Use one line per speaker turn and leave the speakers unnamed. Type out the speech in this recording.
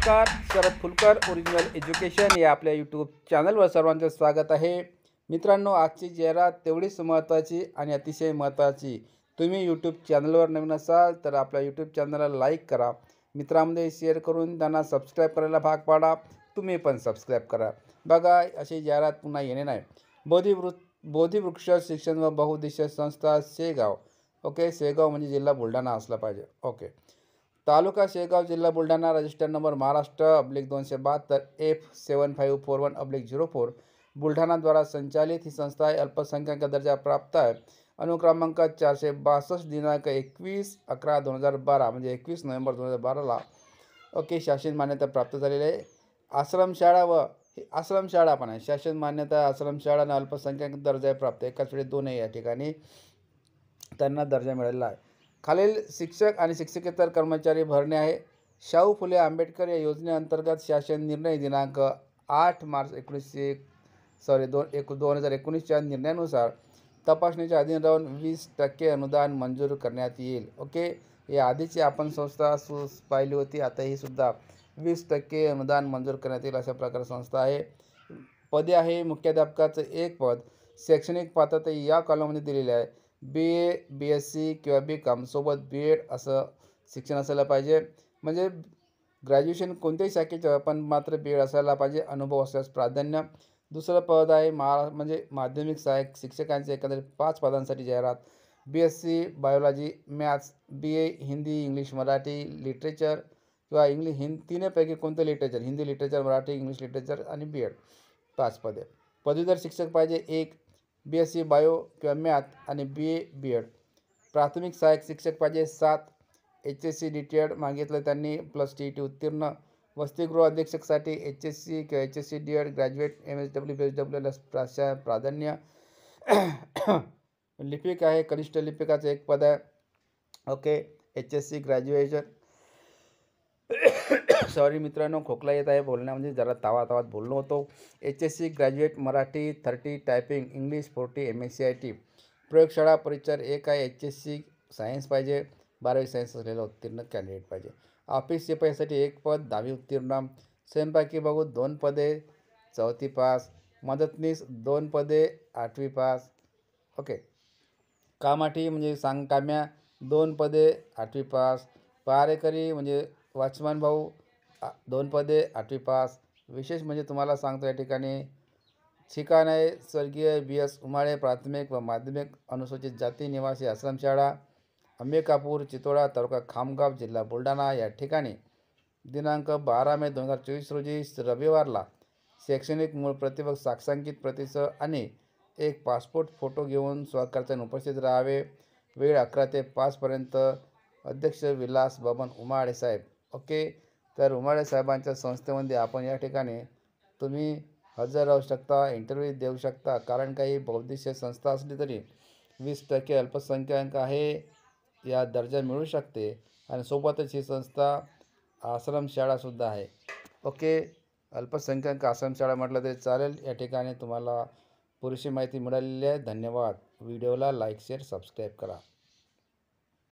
नमस्कार, Sharad Phulkar original education या आपल्या यूट्यूब चॅनलवर सर्वांचं स्वागत आहे. मित्रांनो, आजची जाहिरात तेवढीच महत्त्वाची आणि अतिशय महत्त्वाची. तुम्ही यूट्यूब चॅनलवर नवीन असाल तर आपल्या यूट्यूब चॅनलला लाईक करा, मित्रांमध्ये शेअर करून त्यांना सबस्क्राईब करायला भाग पाडा. तुम्ही पण सबस्क्राईब करा. बघा, अशी जाहिरात पुन्हा येणे नाही. बोधिवृक्ष शिक्षण व बहुउद्देशीय संस्था शेगाव. ओके, शेगाव म्हणजे जिल्हा बुलढाणा असला पाहिजे. ओके, तालुका शेगाव, जिल्हा बुलढाणा, रजिस्टर नंबर महाराष्ट्र/272 F7541/04 बुलढाणाद्वारा संचालित ही संस्था आहे. अल्पसंख्याक दर्जा प्राप्त आहे. अनुक्रमांक 462 दिनांक 21/11/2012 म्हणजे 21 नोव्हेंबर 2012ला ओके शासन मान्यता प्राप्त झालेली आहे. आश्रमशाळा व आश्रमशाळा पण आहे. शासन मान्यता आश्रमशाळा आणि अल्पसंख्याक दर्जा प्राप्त, एकाच वेळी दोनही या ठिकाणी त्यांना दर्जा मिळालेला आहे. खालील शिक्षक आणि शिक्षकेतर कर्मचारी भरणे आहे. शाहू फुले आंबेडकर या योजनेअंतर्गत शासन निर्णय दिनांक 8 मार्च 2019च्या निर्णयानुसार तपासणीच्या अधीन राहून 20% अनुदान मंजूर करण्यात येईल. ओके, या आधीची आपण संस्था पाहिली होती, आता ही सुद्धा 20% अनुदान मंजूर करण्यात येईल अशा प्रकारे संस्था आहे. पदे आहे. मुख्याध्यापकाचं एक पद. शैक्षणिक पात्रता या कॉलममध्ये दिलेली आहे. BA, BSc किंवा BCom सोबत BEd असं शिक्षण असायला पाहिजे. म्हणजे ग्रॅज्युएशन कोणत्याही शाखेचं पण मात्र BEd असायला पाहिजे. अनुभव असल्यास प्राधान्य. दुसरं पद आहे म्हणजे माध्यमिक सहाय्यक शिक्षकांचे एकंदरीत 5 पदांसाठी जाहिरात. BSc biology, maths, BA Hindi, English, Marathi, literature किंवा तीनपैकी कोणतं literature, Hindi literature, Marathi, English literature आणि BEd 5 पदे. पदवीधर शिक्षक पाहिजे 1, BSc बायो किंवा मॅथ आणि BA BEd. प्राथमिक सहाय्यक शिक्षक पाहिजे 7, HSC DTED मागितलं त्यांनी प्लस TET उत्तीर्ण. वसतिगृह अधीक्षकसाठी HSC किंवा HSC DED graduate MSW BSW प्राधान्य. लिपिक आहे. कनिष्ठ लिपिकाचं एक पद आहे. Okay, HSC graduation. सॉरी मित्रांनो, खोकला येत आहे बोलण्यामध्ये, जरा तावात बोललो होतो. HSC graduate Marathi 30, typing English 40, MSc प्रयोगशाळा परिचर 1 आहे. HSC सायन्स पाहिजे, 12वी सायन्स असलेला उत्तीर्ण कॅन्डिडेट पाहिजे. ऑफिस शिपाईसाठी 1 पद, 10वी उत्तीर्ण. स्वयंपाकी बघू 2 पदे, 4थी पास. मदतनीस 2 पदे, 8वी पास. ओके, कामाठी म्हणजे सांगकाम्या 2 पदे, 8वी पास. पहारेकरी म्हणजे वॉचमॅन भाऊ 2 पदे, 8वी पास. विशेष म्हणजे तुम्हाला सांगतो या ठिकाणी ठिकाण आहे स्वर्गीय BS उमाळे प्राथमिक व माध्यमिक अनुसूचित जाती निवासी आश्रमशाळा, अंबिकापूर, चितोळा, तालुका खामगाव, जिल्हा बुलढाणा या ठिकाणी दिनांक 12 मे 2024 रोजी रविवारला शैक्षणिक मूळ प्रति व साक्षांकित प्रतीसह आणि एक पासपोर्ट फोटो घेऊन स्वखर्चाने उपस्थित राहावे. वेळ 11 ते 5 पर्यंत. अध्यक्ष विलास बबन उमाळे साहेब. ओके, तर उमाळे साहेबांच्या संस्थेमध्ये आपण या ठिकाणी तुम्ही हजर राहू शकता, इंटरव्ह्यू देऊ शकता. कारण काही बहुउद्देशीय संस्था असली तरी 20% अल्पसंख्याक आहे या दर्जा मिळू शकते आणि सोबतच ही संस्था आश्रमशाळासुद्धा आहे. ओके, अल्पसंख्याक आश्रमशाळा म्हटलं तरी चालेल. या ठिकाणी तुम्हाला पुरेशी माहिती मिळालेली आहे. धन्यवाद. व्हिडिओला लाईक, शेअर, सबस्क्राईब करा.